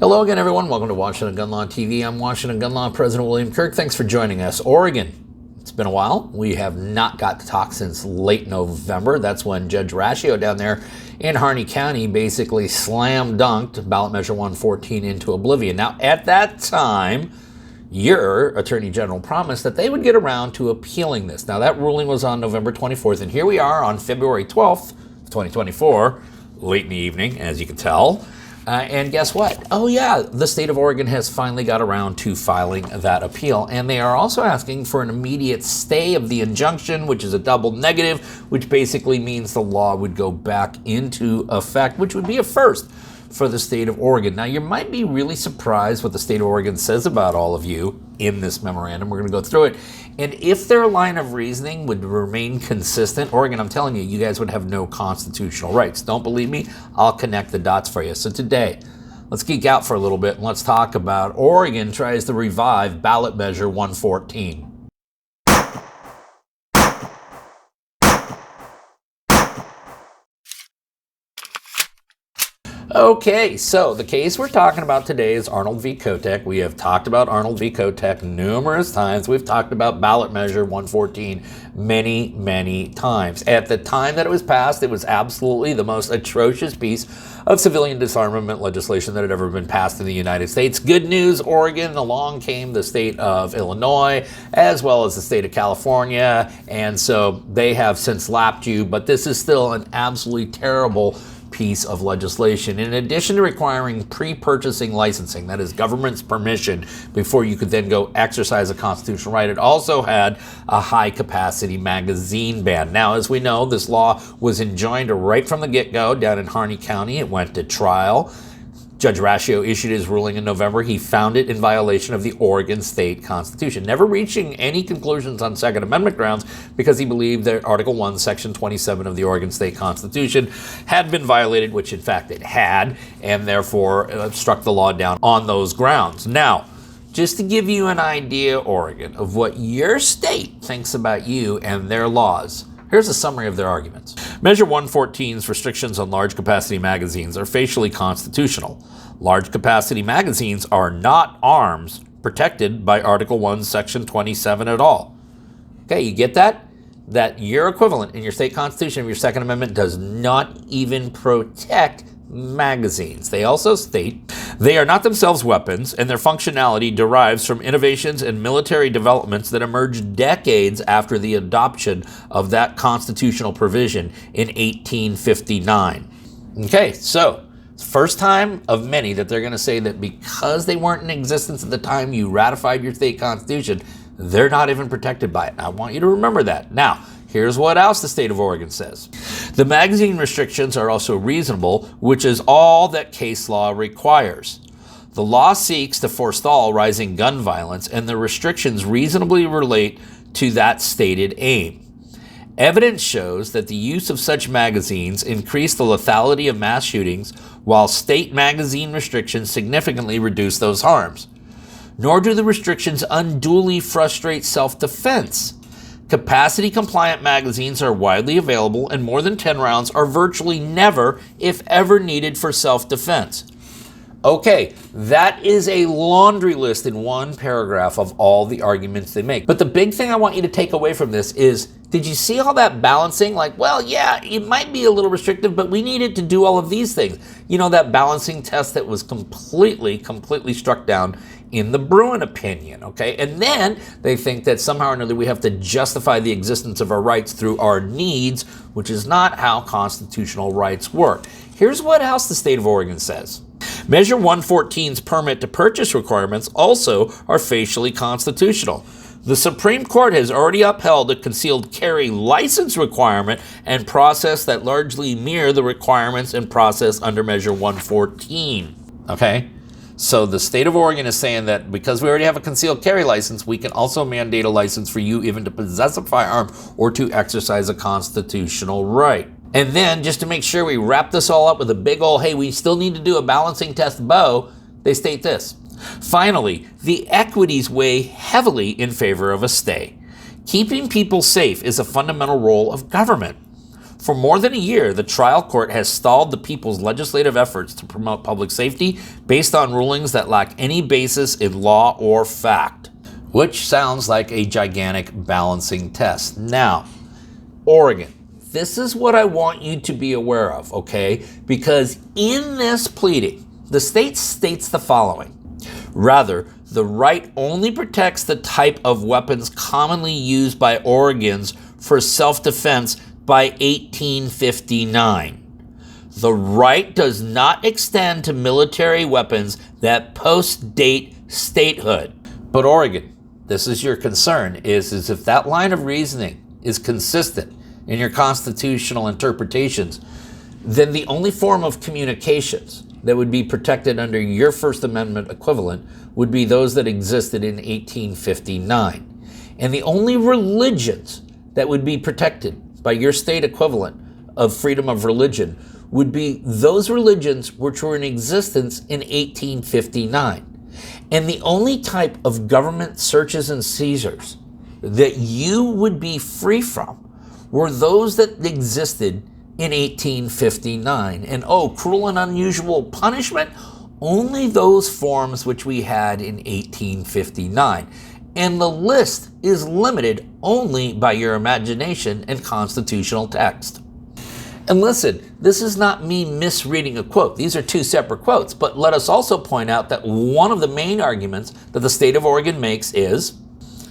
Hello again, everyone. Welcome to Washington Gun Law TV. I'm Washington Gun Law President William Kirk. Thanks for joining us. Oregon. It's been a while. We have not got to talk since late November. That's when Judge Ratio down there in Harney County basically slam dunked Ballot Measure 114 into oblivion. Now, at that time, your Attorney General promised that they would get around to appealing this. Now, that ruling was on November 24th, and here we are on February 12th, 2024, late in the evening, as you can tell. And guess what? Oh yeah, the state of Oregon has finally got around to filing that appeal. And they are also asking for an immediate stay of the injunction, which is a double negative, which basically means the law would go back into effect, which would be a first for the state of Oregon. Now, you might be really surprised what the state of Oregon says about all of you in this memorandum. We're going to go through it. And if their line of reasoning would remain consistent, Oregon, I'm telling you, you guys would have no constitutional rights. Don't believe me? I'll connect the dots for you. So today, let's geek out for a little bit and let's talk about Oregon tries to revive Ballot Measure 114. Okay, so the case we're talking about today is Arnold v. Kotek. We have talked about Arnold v. Kotek numerous times. We've talked about Ballot Measure 114 many, many times. At the time that it was passed, it was absolutely the most atrocious piece of civilian disarmament legislation that had ever been passed in the United States. Good news, Oregon, along came the state of Illinois, as well as the state of California, and so they have since lapped you, but this is still an absolutely terrible piece of legislation. In addition to requiring pre-purchasing licensing, that is government's permission before you could then go exercise a constitutional right, it also had a high-capacity magazine ban. Now, as we know, this law was enjoined right from the get-go down in Harney County. It went to trial. Judge Ratio issued his ruling in November. He found it in violation of the Oregon state constitution, never reaching any conclusions on Second Amendment grounds because he believed that Article 1, Section 27 of the Oregon state constitution had been violated, which in fact it had, and therefore struck the law down on those grounds. Now, just to give you an idea, Oregon, of what your state thinks about you and their laws, here's a summary of their arguments. Measure 114's restrictions on large capacity magazines are facially constitutional. Large capacity magazines are not arms protected by Article 1, Section 27 at all. Okay, you get that? That your equivalent in your state constitution of your Second Amendment does not even protect magazines. They also state they are not themselves weapons, and their functionality derives from innovations and military developments that emerged decades after the adoption of that constitutional provision in 1859. Okay, so first time of many that they're going to say that because they weren't in existence at the time you ratified your state constitution, they're not even protected by it. I want you to remember that. Now, here's what else the state of Oregon says. The magazine restrictions are also reasonable, which is all that case law requires. The law seeks to forestall rising gun violence, and the restrictions reasonably relate to that stated aim. Evidence shows that the use of such magazines increase the lethality of mass shootings, while state magazine restrictions significantly reduce those harms. Nor do the restrictions unduly frustrate self-defense. Capacity-compliant magazines are widely available, and more than 10 rounds are virtually never, if ever, needed for self-defense. Okay, that is a laundry list in one paragraph of all the arguments they make. But the big thing I want you to take away from this is, did you see all that balancing? Like, well, yeah, it might be a little restrictive, but we needed to do all of these things. You know, that balancing test that was completely struck down in the Bruin opinion, okay? And then they think that somehow or another we have to justify the existence of our rights through our needs, which is not how constitutional rights work. Here's what else the state of Oregon says. Measure 114's permit to purchase requirements also are facially constitutional. The Supreme Court has already upheld a concealed carry license requirement and process that largely mirror the requirements and process under Measure 114, okay? So the state of Oregon is saying that because we already have a concealed carry license, we can also mandate a license for you even to possess a firearm or to exercise a constitutional right. And then, just to make sure we wrap this all up with a big ol', hey, we still need to do a balancing test bow, they state this. Finally, the equities weigh heavily in favor of a stay. Keeping people safe is a fundamental role of government. For more than a year, the trial court has stalled the people's legislative efforts to promote public safety based on rulings that lack any basis in law or fact, which sounds like a gigantic balancing test. Now, Oregon, this is what I want you to be aware of, okay? Because in this pleading, the state states the following. Rather, the right only protects the type of weapons commonly used by Oregons for self-defense by 1859. The right does not extend to military weapons that post-date statehood. But Oregon, this is your concern, is if that line of reasoning is consistent in your constitutional interpretations, then the only form of communications that would be protected under your First Amendment equivalent would be those that existed in 1859. And the only religions that would be protected by your state equivalent of freedom of religion would be those religions which were in existence in 1859. And the only type of government searches and seizures that you would be free from were those that existed in 1859. And cruel and unusual punishment, only those forms which we had in 1859. And the list is limited only by your imagination and constitutional text. And listen, this is not me misreading a quote. These are two separate quotes. But let us also point out that one of the main arguments that the state of Oregon makes is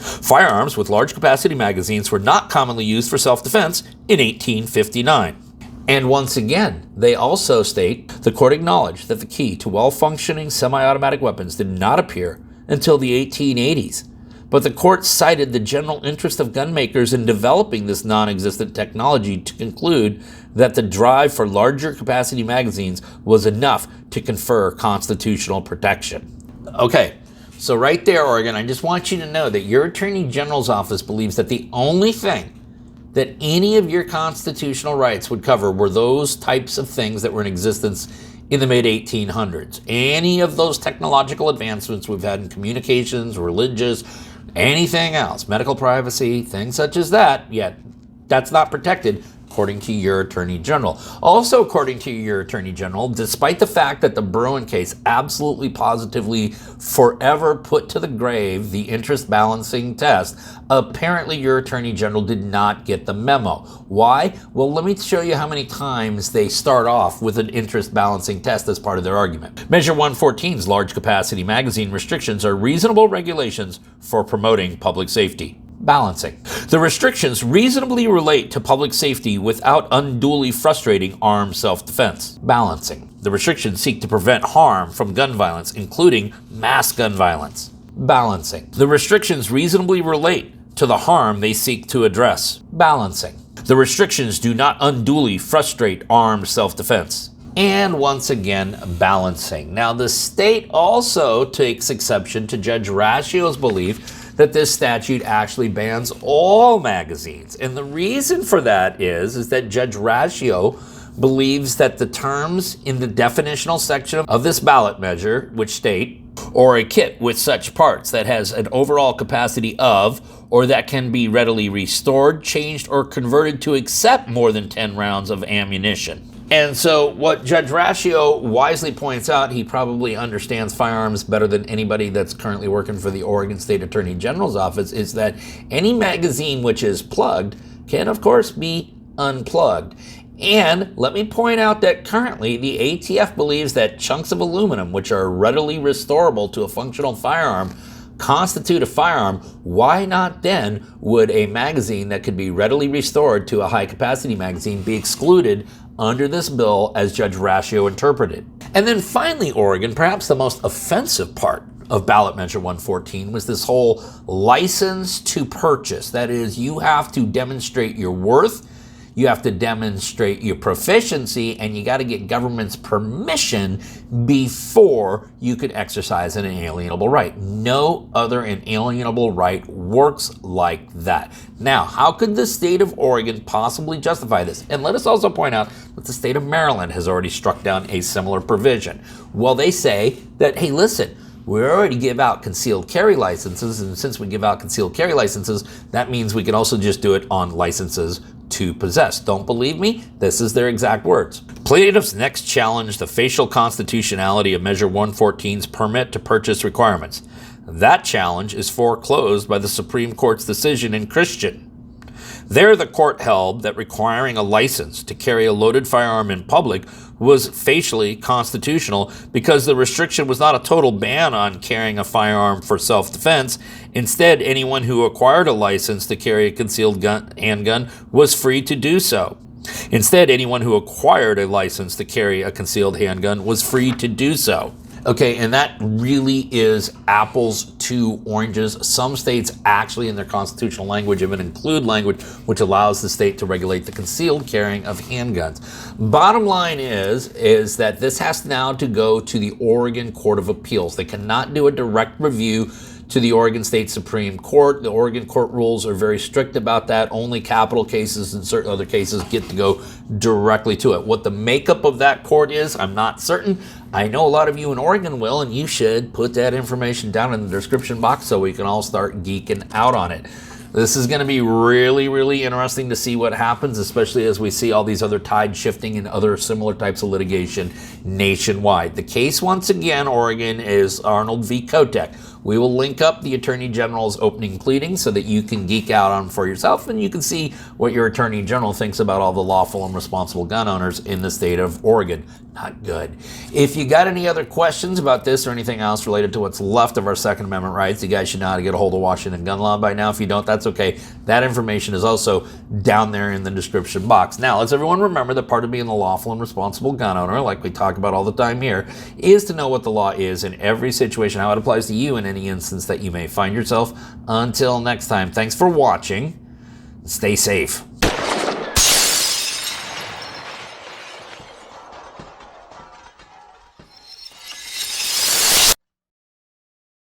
firearms with large capacity magazines were not commonly used for self-defense in 1859. And once again, they also state the court acknowledged that the key to well-functioning semi-automatic weapons did not appear until the 1880s. But the court cited the general interest of gun makers in developing this non-existent technology to conclude that the drive for larger capacity magazines was enough to confer constitutional protection. Okay, so right there, Oregon, I just want you to know that your Attorney General's office believes that the only thing that any of your constitutional rights would cover were those types of things that were in existence in the mid-1800s. Any of those technological advancements we've had in communications, religious, anything else, medical privacy, things such as that, yet that's not protected according to your Attorney General. Also, according to your Attorney General, despite the fact that the Bruen case absolutely positively forever put to the grave the interest balancing test, apparently your Attorney General did not get the memo. Why? Well, let me show you how many times they start off with an interest balancing test as part of their argument. Measure 114's large capacity magazine restrictions are reasonable regulations for promoting public safety. Balancing. The restrictions reasonably relate to public safety without unduly frustrating armed self-defense. Balancing. The restrictions seek to prevent harm from gun violence, including mass gun violence. Balancing. The restrictions reasonably relate to the harm they seek to address. Balancing. The restrictions do not unduly frustrate armed self-defense. And once again, balancing. Now, the state also takes exception to Judge Raccio's belief that this statute actually bans all magazines. And the reason for that is that Judge Raccio believes that the terms in the definitional section of this ballot measure, which state, or a kit with such parts that has an overall capacity of, or that can be readily restored, changed, or converted to accept more than 10 rounds of ammunition. And so what Judge Raccio wisely points out, he probably understands firearms better than anybody that's currently working for the Oregon State Attorney General's office, is that any magazine which is plugged can, of course, be unplugged. And let me point out that currently the ATF believes that chunks of aluminum, which are readily restorable to a functional firearm, constitute a firearm. Why not then would a magazine that could be readily restored to a high-capacity magazine be excluded under this bill as Judge Raccio interpreted? And then finally, Oregon, perhaps the most offensive part of Ballot Measure 114 was this whole license to purchase. That is, you have to demonstrate your worth, you have to demonstrate your proficiency, and you got to get government's permission before you could exercise an inalienable right. No other inalienable right works like that. Now, how could the state of Oregon possibly justify this? And let us also point out that the state of Maryland has already struck down a similar provision. Well, they say that, hey, listen, we already give out concealed carry licenses, and since we give out concealed carry licenses, that means we can also just do it on licenses to possess. Don't believe me? This is their exact words. Plaintiffs next challenge the facial constitutionality of Measure 114's permit to purchase requirements. That challenge is foreclosed by the Supreme Court's decision in Christian. There, the court held that requiring a license to carry a loaded firearm in public was facially constitutional because the restriction was not a total ban on carrying a firearm for self-defense. Instead, anyone who acquired a license to carry a concealed handgun was free to do so. Okay, and that really is apples to oranges. Some states actually in their constitutional language even include language which allows the state to regulate the concealed carrying of handguns. Bottom line is that this has now to go to the Oregon Court of Appeals. They cannot do a direct review to the Oregon State Supreme Court. The Oregon court rules are very strict about that. Only capital cases and certain other cases get to go directly to it. What the makeup of that court is, I'm not certain. I know a lot of you in Oregon will, and you should put that information down in the description box so we can all start geeking out on it. This is going to be really, really interesting to see what happens, especially as we see all these other tide shifting and other similar types of litigation nationwide. The case, once again, Oregon, is Arnold v. Kotek. We will link up the Attorney General's opening pleading so that you can geek out on for yourself and you can see what your Attorney General thinks about all the lawful and responsible gun owners in the state of Oregon. Not good. If you got any other questions about this or anything else related to what's left of our Second Amendment rights, you guys should know how to get a hold of Washington gun law by now. If you don't, that's okay. That information is also down there in the description box. Now, let's everyone remember that part of being a lawful and responsible gun owner, like we talk about all the time here, is to know what the law is in every situation, how it applies to you in any instance that you may find yourself. Until next time, thanks for watching. Stay safe.